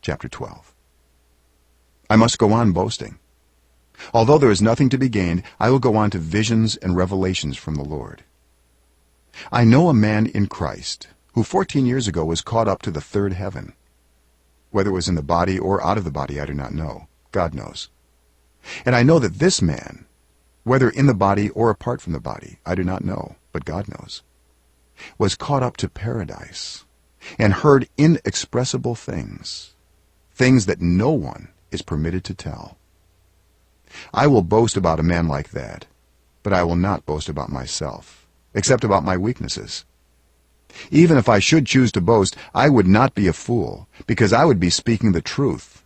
chapter 12. I must go on boasting. Although there is nothing to be gained, I will go on to visions and revelations from the Lord. I know a man in Christ who 14 years ago was caught up to the third heaven. Whether it was in the body or out of the body, I do not know. God knows. And I know that this man, whether in the body or apart from the body, I do not know, but God knows, was caught up to paradise and heard inexpressible things, things that no one is permitted to tell. I will boast about a man like that, but I will not boast about myself, except about my weaknesses. Even if I should choose to boast, I would not be a fool, because I would be speaking the truth.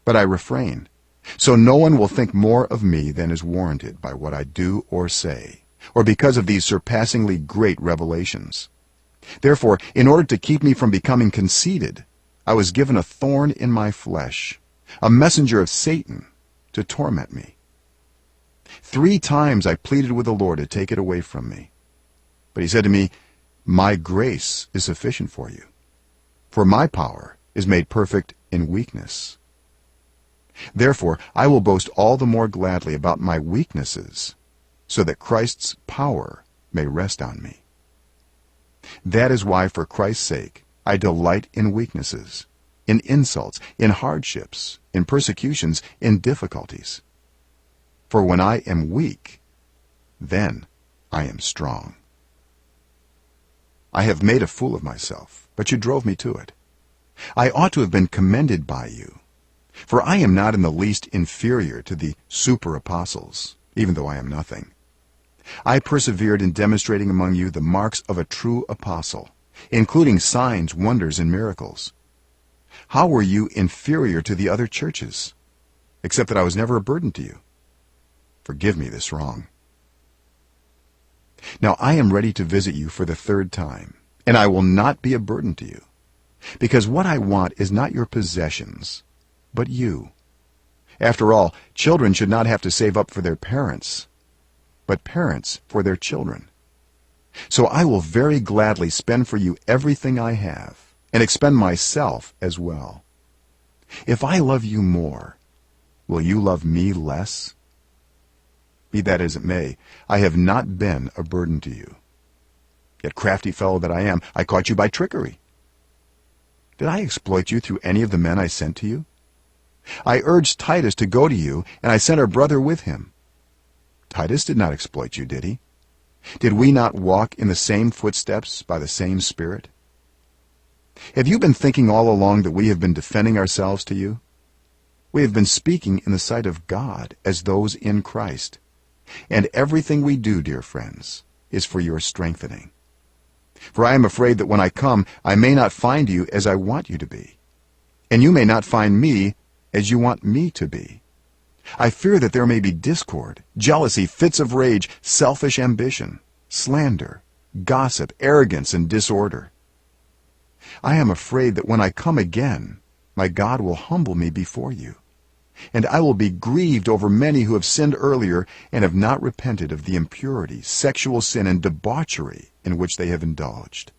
But I refrain, so no one will think more of me than is warranted by what I do or say, or because of these surpassingly great revelations. Therefore, in order to keep me from becoming conceited, I was given a thorn in my flesh, a messenger of Satan, to torment me. 3 times I pleaded with the Lord to take it away from me. But he said to me, "My grace is sufficient for you, for my power is made perfect in weakness." Therefore, I will boast all the more gladly about my weaknesses, so that Christ's power may rest on me. That is why, for Christ's sake, I delight in weaknesses, in insults, in hardships, in persecutions, in difficulties. For when I am weak, then I am strong. I have made a fool of myself, but you drove me to it. I ought to have been commended by you, for I am not in the least inferior to the super-apostles, even though I am nothing. I persevered in demonstrating among you the marks of a true apostle, including signs, wonders, and miracles. How were you inferior to the other churches, except that I was never a burden to you? Forgive me this wrong. Now I am ready to visit you for the 3rd time, and I will not be a burden to you, because what I want is not your possessions, but you. After all, children should not have to save up for their parents, but parents for their children. So I will very gladly spend for you everything I have, and expend myself as well. If I love you more, will you love me less? Be that as it may, I have not been a burden to you. Yet, crafty fellow that I am, I caught you by trickery. Did I exploit you through any of the men I sent to you? I urged Titus to go to you, and I sent our brother with him. Titus did not exploit you, did he? Did we not walk in the same footsteps by the same Spirit? Have you been thinking all along that we have been defending ourselves to you? We have been speaking in the sight of God as those in Christ. And everything we do, dear friends, is for your strengthening. For I am afraid that when I come, I may not find you as I want you to be, and you may not find me as you want me to be. I fear that there may be discord, jealousy, fits of rage, selfish ambition, slander, gossip, arrogance, and disorder. I am afraid that when I come again, my God will humble me before you, and I will be grieved over many who have sinned earlier and have not repented of the impurity, sexual sin, and debauchery in which they have indulged.